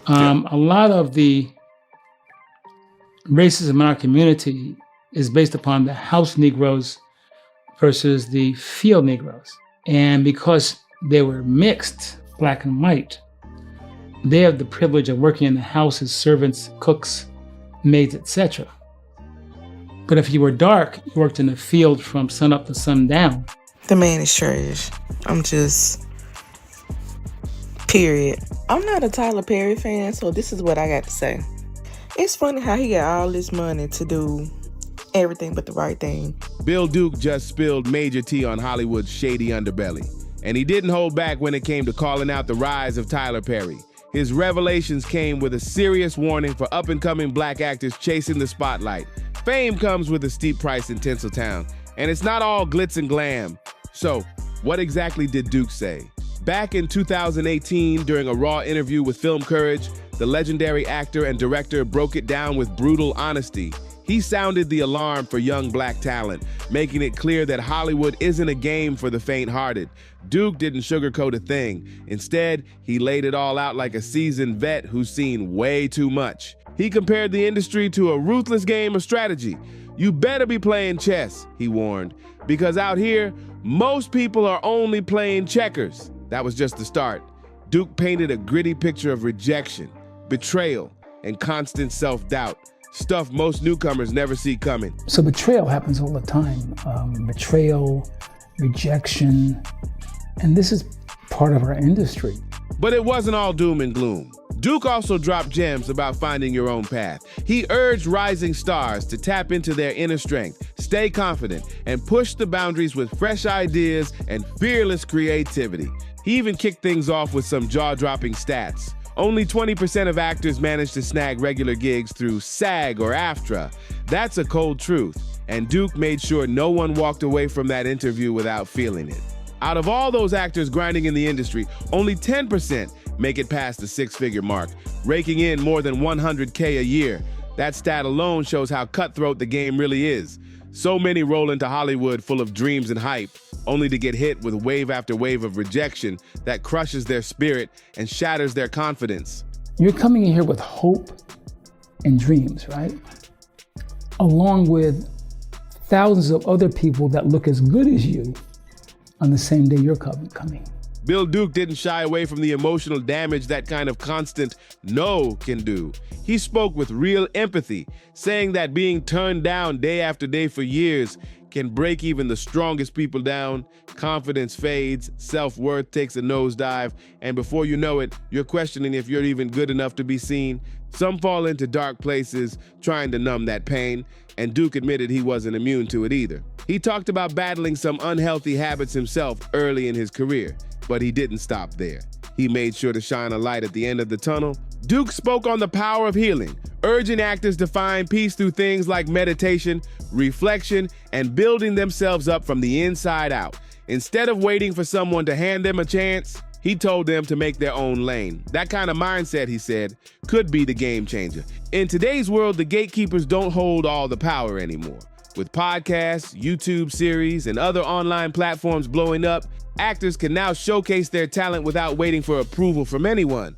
A lot of the racism in our community is based upon the house Negroes versus the field Negroes. And because they were mixed, black and white, they have the privilege of working in the house as servants, cooks, maids, etc. But if you were dark, you worked in the field from sun up to sundown. The man is trash. I'm just... Period. I'm not a Tyler Perry fan, so this is what I got to say. It's funny how he got all this money to do everything but the right thing. Bill Duke just spilled major tea on Hollywood's shady underbelly. And he didn't hold back when it came to calling out the rise of Tyler Perry. His revelations came with a serious warning for up-and-coming black actors chasing the spotlight. Fame comes with a steep price in Tinseltown, and it's not all glitz and glam. So, what exactly did Duke say? Back in 2018, during a Raw interview with Film Courage, the legendary actor and director broke it down with brutal honesty. He sounded the alarm for young black talent, making it clear that Hollywood isn't a game for the faint-hearted. Duke didn't sugarcoat a thing. Instead, he laid it all out like a seasoned vet who's seen way too much. He compared the industry to a ruthless game of strategy. You better be playing chess, he warned, because out here, most people are only playing checkers. That was just the start. Duke painted a gritty picture of rejection, betrayal, and constant self-doubt. Stuff most newcomers never see coming. So betrayal happens all the time. Betrayal, rejection, and this is part of our industry. But it wasn't all doom and gloom. Duke also dropped gems about finding your own path. He urged rising stars to tap into their inner strength, stay confident, and push the boundaries with fresh ideas and fearless creativity. He even kicked things off with some jaw-dropping stats. Only 20% of actors manage to snag regular gigs through SAG or AFTRA. That's a cold truth, and Duke made sure no one walked away from that interview without feeling it. Out of all those actors grinding in the industry, only 10% make it past the six-figure mark, raking in more than $100K a year. That stat alone shows how cutthroat the game really is. So many roll into Hollywood full of dreams and hype, only to get hit with wave after wave of rejection that crushes their spirit and shatters their confidence. You're coming in here with hope and dreams, right? Along with thousands of other people that look as good as you on the same day you're coming. Bill Duke didn't shy away from the emotional damage that kind of constant no can do. He spoke with real empathy, saying that being turned down day after day for years can break even the strongest people down. Confidence fades, self-worth takes a nosedive, and before you know it, you're questioning if you're even good enough to be seen. Some fall into dark places trying to numb that pain, and Duke admitted he wasn't immune to it either. He talked about battling some unhealthy habits himself early in his career, but he didn't stop there. He made sure to shine a light at the end of the tunnel. Duke spoke on the power of healing, urging actors to find peace through things like meditation, reflection, and building themselves up from the inside out. Instead of waiting for someone to hand them a chance, he told them to make their own lane. That kind of mindset, he said, could be the game changer. In today's world, the gatekeepers don't hold all the power anymore. With podcasts, YouTube series, and other online platforms blowing up, actors can now showcase their talent without waiting for approval from anyone.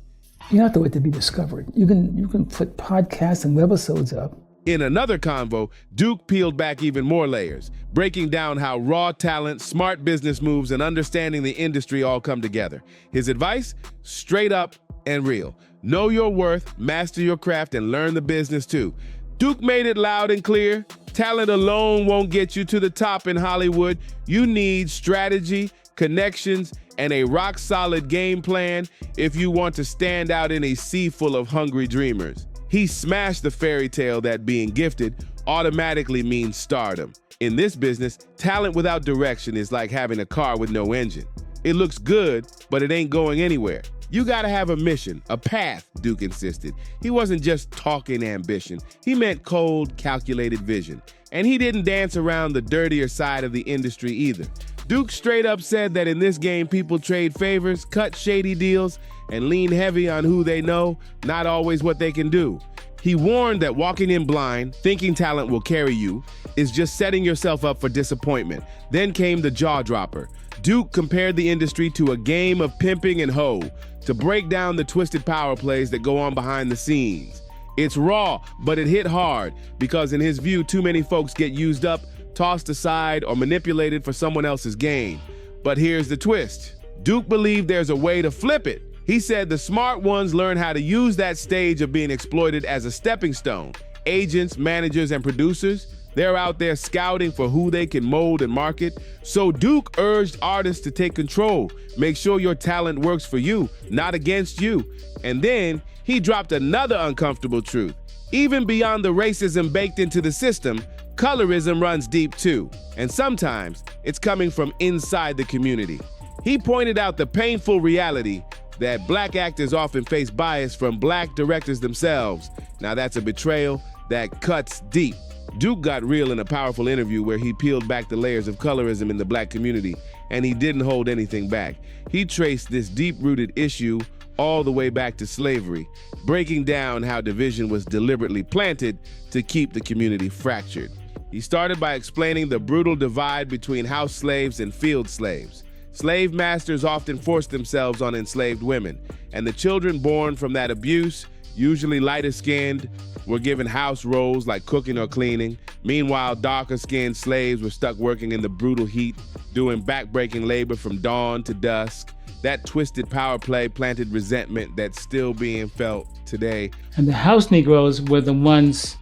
You don't have to wait to be discovered. You can put podcasts and webisodes up. In another convo, Duke peeled back even more layers, breaking down how raw talent, smart business moves, and understanding the industry all come together. His advice? Straight up and real. Know your worth, master your craft, and learn the business too. Duke made it loud and clear. Talent alone won't get you to the top in Hollywood. You need strategy, connections, and a rock-solid game plan if you want to stand out in a sea full of hungry dreamers. He smashed the fairy tale that being gifted automatically means stardom. In this business, talent without direction is like having a car with no engine. It looks good, but it ain't going anywhere. You gotta have a mission, a path, Duke insisted. He wasn't just talking ambition. He meant cold, calculated vision. And he didn't dance around the dirtier side of the industry either. Duke straight up said that in this game, people trade favors, cut shady deals, and lean heavy on who they know, not always what they can do. He warned that walking in blind, thinking talent will carry you, is just setting yourself up for disappointment. Then came the jaw dropper. Duke compared the industry to a game of pimping and hoe. to break down the twisted power plays that go on behind the scenes. It's raw, but it hit hard because in his view, too many folks get used up, tossed aside, or manipulated for someone else's gain. But here's the twist. Duke believed there's a way to flip it. He said the smart ones learn how to use that stage of being exploited as a stepping stone. Agents, managers, and producers, they're out there scouting for who they can mold and market. So Duke urged artists to take control. Make sure your talent works for you, not against you. And then he dropped another uncomfortable truth. Even beyond the racism baked into the system, colorism runs deep too. And sometimes it's coming from inside the community. He pointed out the painful reality that Black actors often face bias from Black directors themselves. Now that's a betrayal that cuts deep. Duke got real in a powerful interview where he peeled back the layers of colorism in the Black community, and he didn't hold anything back. He traced this deep-rooted issue all the way back to slavery, breaking down how division was deliberately planted to keep the community fractured. He started by explaining the brutal divide between house slaves and field slaves. Slave masters often forced themselves on enslaved women, and the children born from that abuse, usually lighter-skinned, were given house roles like cooking or cleaning. Meanwhile, darker-skinned slaves were stuck working in the brutal heat, doing back-breaking labor from dawn to dusk. That twisted power play planted resentment that's still being felt today. And the house Negroes were the ones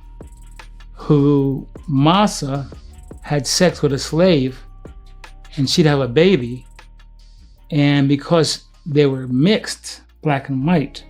who Massa had sex with a slave and she'd have a baby. And because they were mixed, Black and white,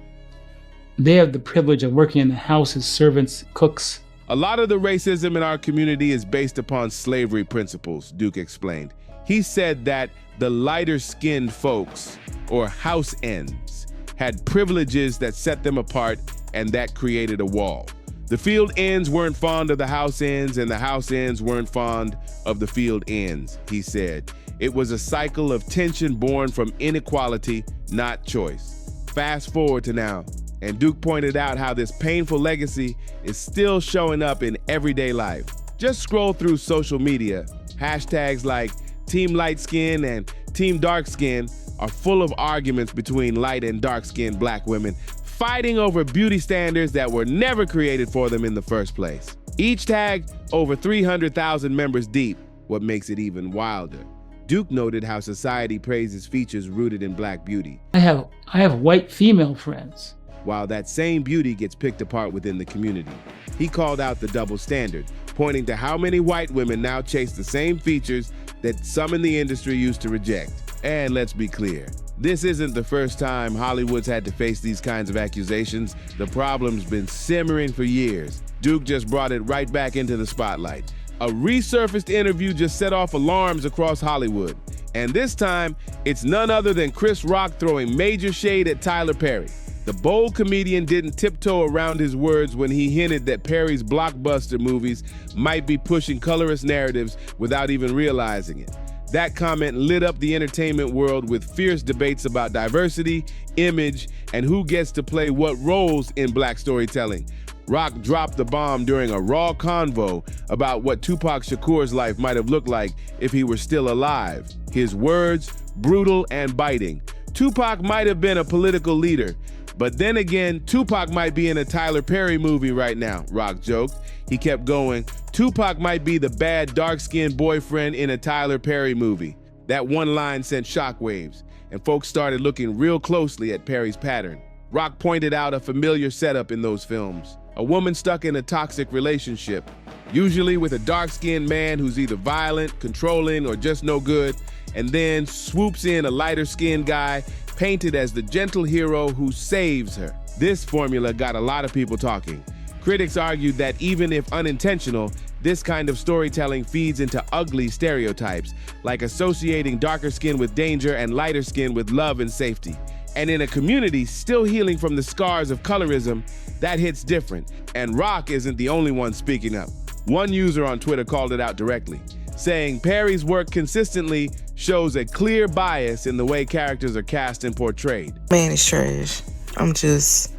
they have the privilege of working in the house as servants, cooks. A lot of the racism in our community is based upon slavery principles, Duke explained. He said that the lighter-skinned folks, or house ends, had privileges that set them apart, and that created a wall. The field ends weren't fond of the house ends, and the house ends weren't fond of the field ends, he said. It was a cycle of tension born from inequality, not choice. Fast forward to now, and Duke pointed out how this painful legacy is still showing up in everyday life. Just scroll through social media. Hashtags like Team Light Skin and Team Dark Skin are full of arguments between light and dark-skinned Black women, fighting over beauty standards that were never created for them in the first place. Each tag over 300,000 members deep, what makes it even wilder. Duke noted how society praises features rooted in Black beauty. I have white female friends. While that same beauty gets picked apart within the community. He called out the double standard, pointing to how many white women now chase the same features that some in the industry used to reject. And let's be clear, this isn't the first time Hollywood's had to face these kinds of accusations. The problem's been simmering for years. Duke just brought it right back into the spotlight. A resurfaced interview just set off alarms across Hollywood. And this time, it's none other than Chris Rock throwing major shade at Tyler Perry. The bold comedian didn't tiptoe around his words when he hinted that Perry's blockbuster movies might be pushing colorist narratives without even realizing it. That comment lit up the entertainment world with fierce debates about diversity, image, and who gets to play what roles in Black storytelling. Rock dropped the bomb during a raw convo about what Tupac Shakur's life might have looked like if he were still alive. His words, brutal and biting. Tupac might have been a political leader, but then again, Tupac might be in a Tyler Perry movie right now, Rock joked. He kept going, Tupac might be the bad dark-skinned boyfriend in a Tyler Perry movie. That one line sent shockwaves, and folks started looking real closely at Perry's pattern. Rock pointed out a familiar setup in those films. A woman stuck in a toxic relationship, usually with a dark-skinned man who's either violent, controlling, or just no good, and then swoops in a lighter-skinned guy painted as the gentle hero who saves her. This formula got a lot of people talking. Critics argued that even if unintentional, this kind of storytelling feeds into ugly stereotypes, like associating darker skin with danger and lighter skin with love and safety. And in a community still healing from the scars of colorism, that hits different. And Rock isn't the only one speaking up. One user on Twitter called it out directly, saying Perry's work consistently shows a clear bias in the way characters are cast and portrayed. Man, it's trash. I'm just...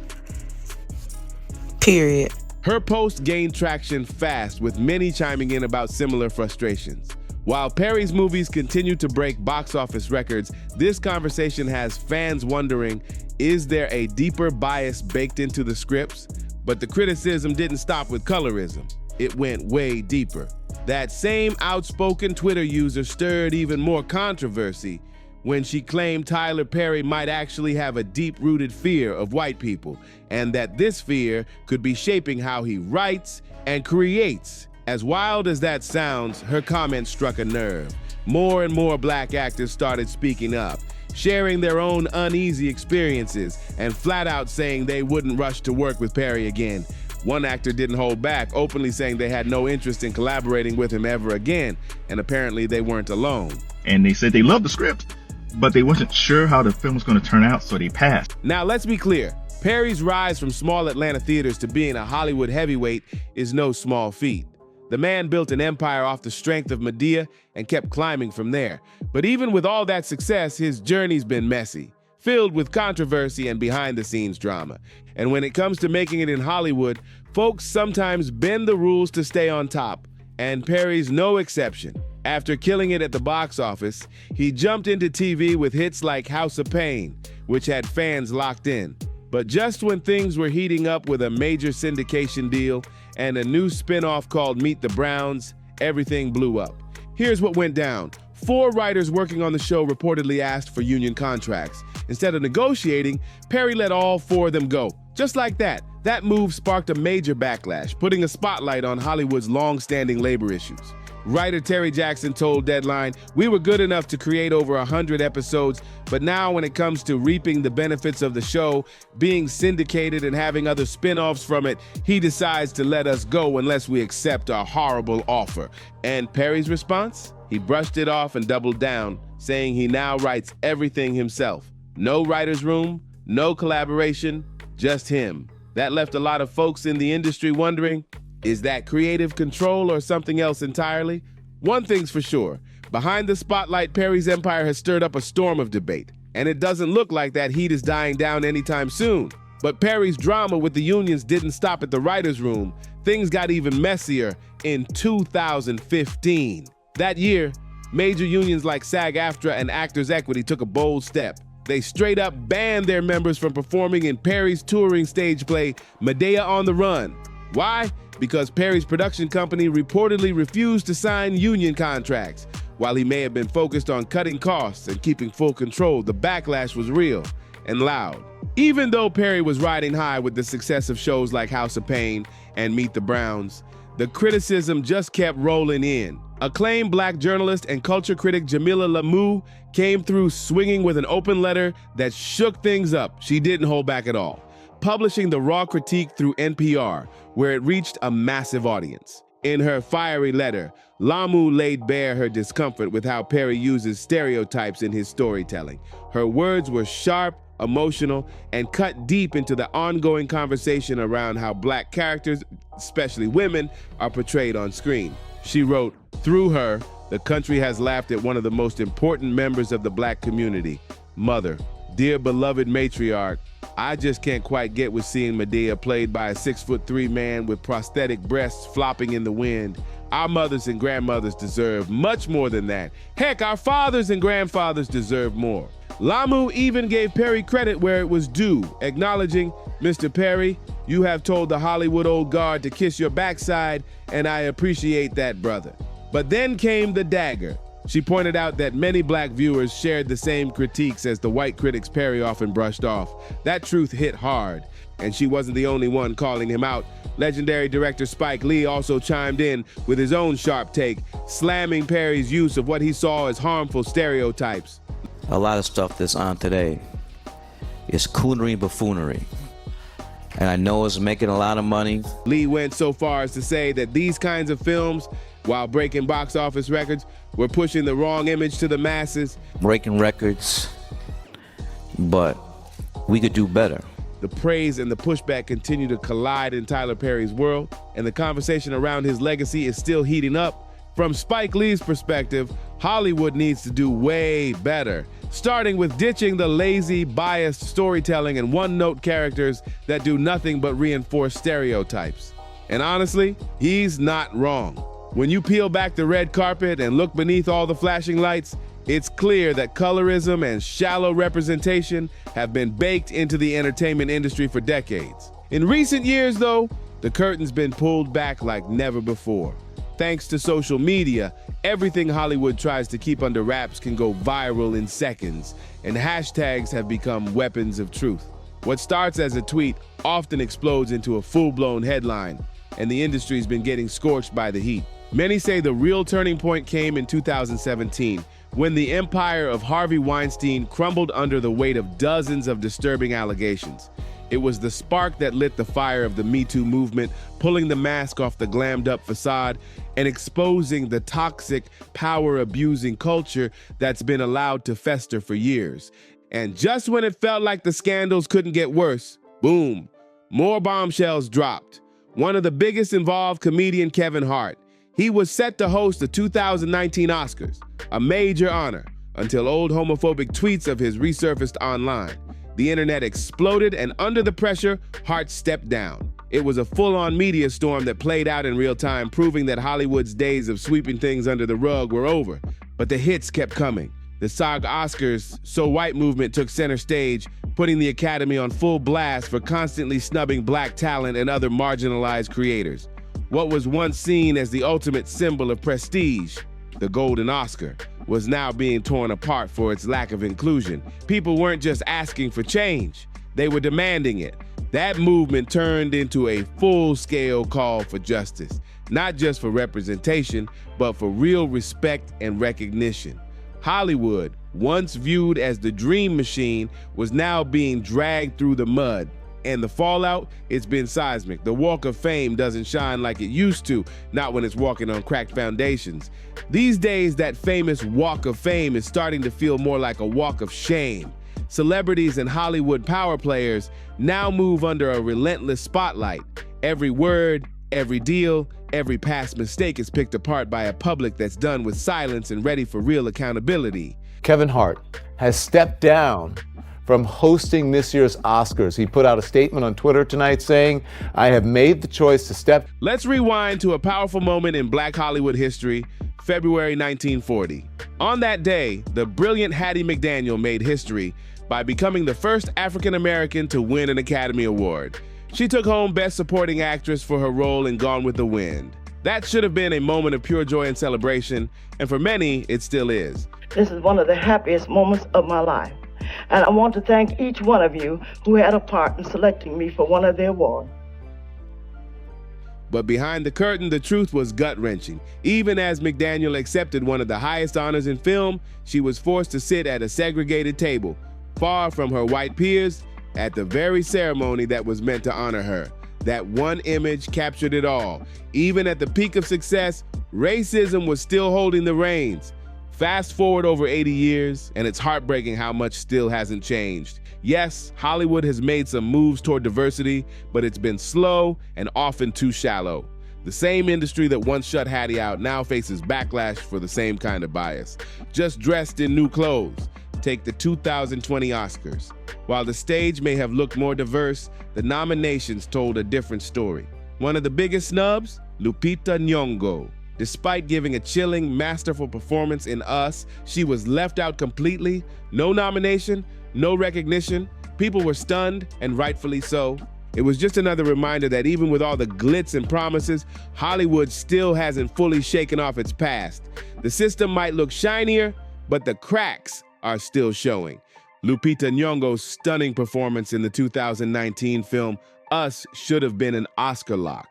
period. Her post gained traction fast, with many chiming in about similar frustrations. While Perry's movies continue to break box office records, this conversation has fans wondering Is there a deeper bias baked into the scripts? But the criticism didn't stop with colorism. It went way deeper. That same outspoken Twitter user stirred even more controversy when she claimed Tyler Perry might actually have a deep-rooted fear of white people, and that this fear could be shaping how he writes and creates. As wild as that sounds, her comment struck a nerve. More and more black actors started speaking up, sharing their own uneasy experiences, and flat out saying they wouldn't rush to work with Perry again. One actor didn't hold back, openly saying they had no interest in collaborating with him ever again, and apparently they weren't alone. And they said they loved the script, but they wasn't sure how the film was going to turn out, so they passed. Now let's be clear, Perry's rise from small Atlanta theaters to being a Hollywood heavyweight is no small feat. The man built an empire off the strength of Madea and kept climbing from there. But even with all that success, his journey's been messy, filled with controversy and behind-the-scenes drama. And when it comes to making it in Hollywood, folks sometimes bend the rules to stay on top, and Perry's no exception. After killing it at the box office, he jumped into TV with hits like House of Pain, which had fans locked in. But just when things were heating up with a major syndication deal and a new spin-off called Meet the Browns, everything blew up. Here's what went down. 4 writers working on the show reportedly asked for union contracts. Instead of negotiating, Perry let all 4 of them go. Just like that. That move sparked a major backlash, putting a spotlight on Hollywood's long-standing labor issues. Writer Terry Jackson told Deadline, "We were good enough to create over 100 episodes, but now when it comes to reaping the benefits of the show, being syndicated and having other spin-offs from it, he decides to let us go unless we accept a horrible offer." And Perry's response? He brushed it off and doubled down, saying he now writes everything himself. No writer's room, no collaboration, just him. That left a lot of folks in the industry wondering, is that creative control or something else entirely? One thing's for sure, behind the spotlight, Perry's empire has stirred up a storm of debate, and it doesn't look like that heat is dying down anytime soon. But Perry's drama with the unions didn't stop at the writer's room. Things got even messier in 2015. That year, major unions like SAG-AFTRA and Actors Equity took a bold step. They straight up banned their members from performing in Perry's touring stage play, Madea on the Run. Why? Because Perry's production company reportedly refused to sign union contracts. While he may have been focused on cutting costs and keeping full control, the backlash was real and loud. Even though Perry was riding high with the success of shows like House of Pain and Meet the Browns, the criticism just kept rolling in. Acclaimed black journalist and culture critic Jamila Lamu came through swinging with an open letter that shook things up. She didn't hold back at all, publishing the raw critique through NPR, where it reached a massive audience. In her fiery letter, Lamu laid bare her discomfort with how Perry uses stereotypes in his storytelling. Her words were sharp, emotional, and cut deep into the ongoing conversation around how black characters, especially women, are portrayed on screen. She wrote, "Through her, the country has laughed at one of the most important members of the black community, Mother. Dear beloved matriarch, I just can't quite get with seeing Madea played by a 6'3" man with prosthetic breasts flopping in the wind. Our mothers and grandmothers deserve much more than that. Heck, our fathers and grandfathers deserve more." Lamu even gave Perry credit where it was due, acknowledging, "Mr. Perry, you have told the Hollywood old guard to kiss your backside, and I appreciate that, brother." But then came the dagger. She pointed out that many black viewers shared the same critiques as the white critics Perry often brushed off. That truth hit hard, and she wasn't the only one calling him out. Legendary director Spike Lee also chimed in with his own sharp take, slamming Perry's use of what he saw as harmful stereotypes. A lot of stuff that's on today is coonery and buffoonery. And I know it's making a lot of money. Lee went so far as to say that these kinds of films, while breaking box office records, were pushing the wrong image to the masses. Breaking records, but we could do better. The praise and the pushback continue to collide in Tyler Perry's world, and the conversation around his legacy is still heating up. From Spike Lee's perspective, Hollywood needs to do way better, starting with ditching the lazy, biased storytelling and one-note characters that do nothing but reinforce stereotypes. And honestly, he's not wrong. When you peel back the red carpet and look beneath all the flashing lights, It's clear that colorism and shallow representation have been baked into the entertainment industry for decades. In recent years, though, the curtain's been pulled back like never before. Thanks to social media, everything Hollywood tries to keep under wraps can go viral in seconds, and hashtags have become weapons of truth. What starts as a tweet often explodes into a full-blown headline, and the industry's been getting scorched by the heat. Many say the real turning point came in 2017, when the empire of Harvey Weinstein crumbled under the weight of dozens of disturbing allegations. It was the spark that lit the fire of the Me Too movement, pulling the mask off the glammed-up facade and exposing the toxic, power-abusing culture that's been allowed to fester for years. And just when it felt like the scandals couldn't get worse, boom, more bombshells dropped. One of the biggest involved comedian Kevin Hart. He was set to host the 2019 Oscars, a major honor, until old homophobic tweets of his resurfaced online. The internet exploded, and under the pressure, Hart stepped down. It was a full-on media storm that played out in real time, proving that Hollywood's days of sweeping things under the rug were over. But the hits kept coming. The SAG Oscars So White movement took center stage, putting the Academy on full blast for constantly snubbing black talent and other marginalized creators. What was once seen as the ultimate symbol of prestige, the Golden Oscar, was now being torn apart for its lack of inclusion. People weren't just asking for change, they were demanding it. That movement turned into a full-scale call for justice, not just for representation, but for real respect and recognition. Hollywood, once viewed as the dream machine, was now being dragged through the mud. And the fallout, it's been seismic. The Walk of Fame doesn't shine like it used to, not when it's walking on cracked foundations. These days, that famous Walk of Fame is starting to feel more like a walk of shame. Celebrities and Hollywood power players now move under a relentless spotlight. Every word, every deal, every past mistake is picked apart by a public that's done with silence and ready for real accountability. Kevin Hart has stepped down from hosting this year's Oscars. He put out a statement on Twitter tonight saying, "I have made the choice to step." Let's rewind to a powerful moment in Black Hollywood history, February 1940. On that day, the brilliant Hattie McDaniel made history by becoming the first African-American to win an Academy Award. She took home Best Supporting Actress for her role in Gone with the Wind. That should have been a moment of pure joy and celebration, and for many, it still is. This is one of the happiest moments of my life. And I want to thank each one of you who had a part in selecting me for one of the awards. But behind the curtain, the truth was gut-wrenching. Even as McDaniel accepted one of the highest honors in film, she was forced to sit at a segregated table, far from her white peers, at the very ceremony that was meant to honor her. That one image captured it all. Even at the peak of success, racism was still holding the reins. Fast forward over 80 years, and it's heartbreaking how much still hasn't changed. Yes, Hollywood has made some moves toward diversity, but it's been slow and often too shallow. The same industry that once shut Hattie out now faces backlash for the same kind of bias. Just dressed in new clothes. Take the 2020 Oscars. While the stage may have looked more diverse, the nominations told a different story. One of the biggest snubs? Lupita Nyong'o. Despite giving a chilling, masterful performance in Us, she was left out completely. No nomination, no recognition. People were stunned, and rightfully so. It was just another reminder that even with all the glitz and promises, Hollywood still hasn't fully shaken off its past. The system might look shinier, but the cracks are still showing. Lupita Nyong'o's stunning performance in the 2019 film Us should have been an Oscar lock.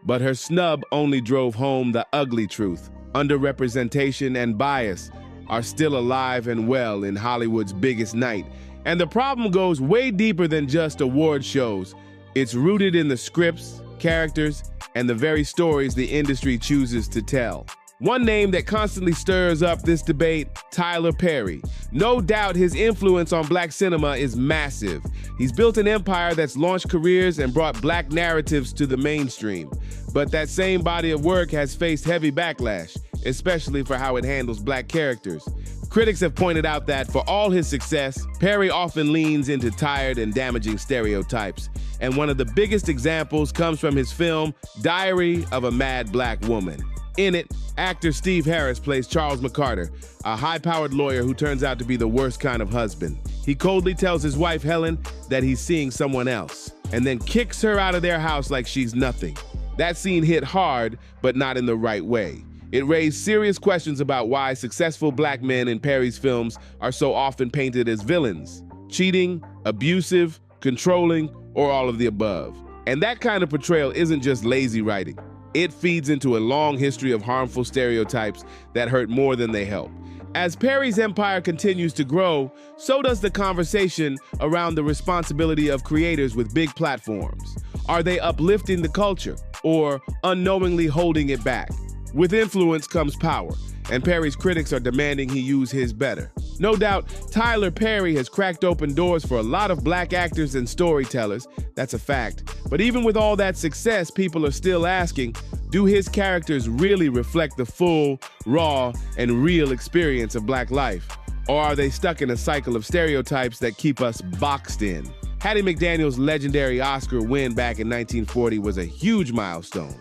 But her snub only drove home the ugly truth. Underrepresentation and bias are still alive and well in Hollywood's biggest night. And the problem goes way deeper than just award shows. It's rooted in the scripts, characters, and the very stories the industry chooses to tell. One name that constantly stirs up this debate, Tyler Perry. No doubt his influence on Black cinema is massive. He's built an empire that's launched careers and brought Black narratives to the mainstream. But that same body of work has faced heavy backlash, especially for how it handles Black characters. Critics have pointed out that for all his success, Perry often leans into tired and damaging stereotypes. And one of the biggest examples comes from his film, Diary of a Mad Black Woman. In it, Actor Steve Harris plays Charles McCarter, a high-powered lawyer who turns out to be the worst kind of husband. He coldly tells his wife, Helen, that he's seeing someone else, and then kicks her out of their house like she's nothing. That scene hit hard, but not in the right way. It raised serious questions about why successful black men in Perry's films are so often painted as villains. Cheating, abusive, controlling, or all of the above. And that kind of portrayal isn't just lazy writing. It feeds into a long history of harmful stereotypes that hurt more than they help. As Perry's empire continues to grow, so does the conversation around the responsibility of creators with big platforms. Are they uplifting the culture or unknowingly holding it back? With influence comes power, and Perry's critics are demanding he use his better. No doubt, Tyler Perry has cracked open doors for a lot of black actors and storytellers, that's a fact. But even with all that success, people are still asking, do his characters really reflect the full, raw, and real experience of black life? Or are they stuck in a cycle of stereotypes that keep us boxed in? Hattie McDaniel's legendary Oscar win back in 1940 was a huge milestone,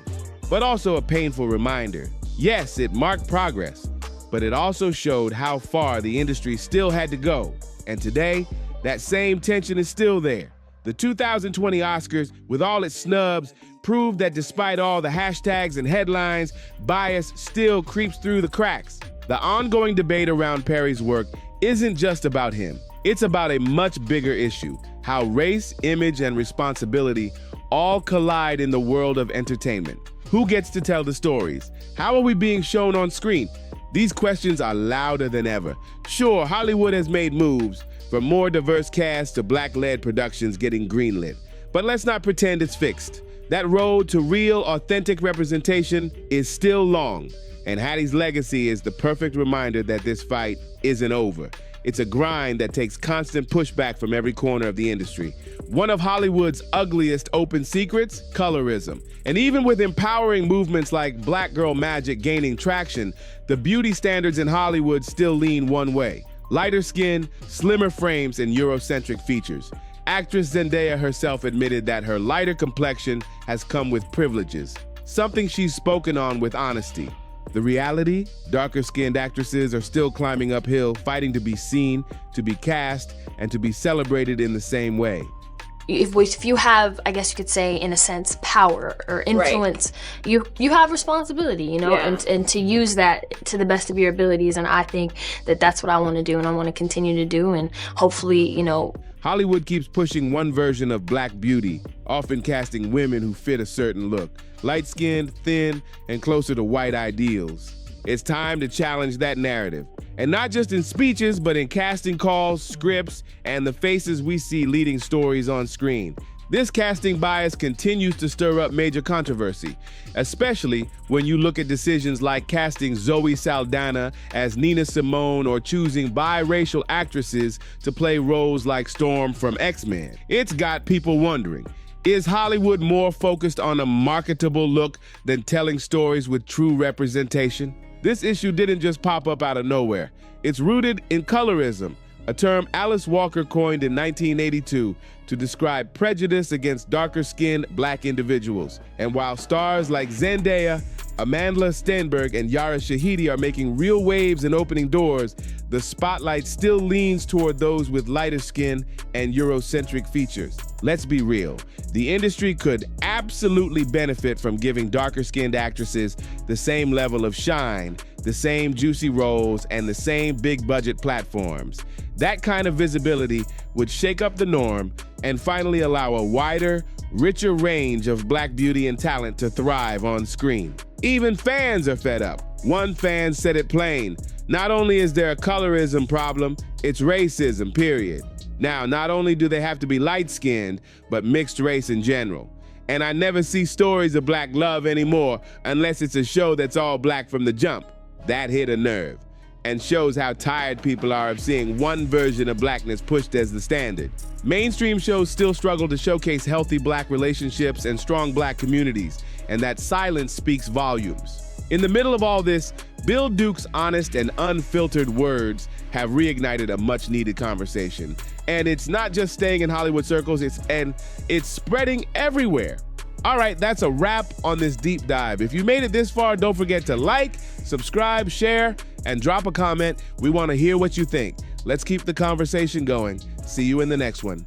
but also a painful reminder. Yes, it marked progress, but it also showed how far the industry still had to go. And today, that same tension is still there. The 2020 Oscars, with all its snubs, proved that despite all the hashtags and headlines, bias still creeps through the cracks. The ongoing debate around Perry's work isn't just about him. It's about a much bigger issue, how race, image, and responsibility all collide in the world of entertainment. Who gets to tell the stories? How are we being shown on screen? These questions are louder than ever. Sure, Hollywood has made moves, from more diverse casts to black-led productions getting greenlit. But let's not pretend it's fixed. That road to real, authentic representation is still long, and Hattie's legacy is the perfect reminder that this fight isn't over. It's a grind that takes constant pushback from every corner of the industry. One of Hollywood's ugliest open secrets, colorism. And even with empowering movements like Black Girl Magic gaining traction, the beauty standards in Hollywood still lean one way. Lighter skin, slimmer frames, and Eurocentric features. Actress Zendaya herself admitted that her lighter complexion has come with privileges, something she's spoken on with honesty. The reality, darker-skinned actresses are still climbing uphill, fighting to be seen, to be cast, and to be celebrated in the same way. If you have, I guess you could say, in a sense, power or influence, right, you have responsibility, you know, yeah, and to use that to the best of your abilities. And I think that that's what I want to do, and I want to continue to do, and hopefully, you know. Hollywood keeps pushing one version of black beauty, often casting women who fit a certain look, light-skinned, thin, and closer to white ideals. It's time to challenge that narrative. And not just in speeches, but in casting calls, scripts, and the faces we see leading stories on screen. This casting bias continues to stir up major controversy, especially when you look at decisions like casting Zoe Saldana as Nina Simone or choosing biracial actresses to play roles like Storm from X-Men. It's got people wondering, is Hollywood more focused on a marketable look than telling stories with true representation? This issue didn't just pop up out of nowhere. It's rooted in colorism, a term Alice Walker coined in 1982 to describe prejudice against darker-skinned black individuals. And while stars like Zendaya, Amandla Stenberg, and Yara Shahidi are making real waves and opening doors, the spotlight still leans toward those with lighter skin and Eurocentric features. Let's be real. The industry could absolutely benefit from giving darker-skinned actresses the same level of shine, the same juicy roles, and the same big-budget platforms. That kind of visibility would shake up the norm and finally allow a wider, richer range of black beauty and talent to thrive on screen. Even fans are fed up. One fan said it plain. Not only is there a colorism problem, it's racism, period. Now, not only do they have to be light-skinned, but mixed race in general. And I never see stories of black love anymore unless it's a show that's all black from the jump. That hit a nerve and shows how tired people are of seeing one version of blackness pushed as the standard. Mainstream shows still struggle to showcase healthy black relationships and strong black communities, and that silence speaks volumes. In the middle of all this, Bill Duke's honest and unfiltered words have reignited a much-needed conversation. And it's not just staying in Hollywood circles, it's spreading everywhere. All right, that's a wrap on this deep dive. If you made it this far, don't forget to like, subscribe, share, and drop a comment. We want to hear what you think. Let's keep the conversation going. See you in the next one.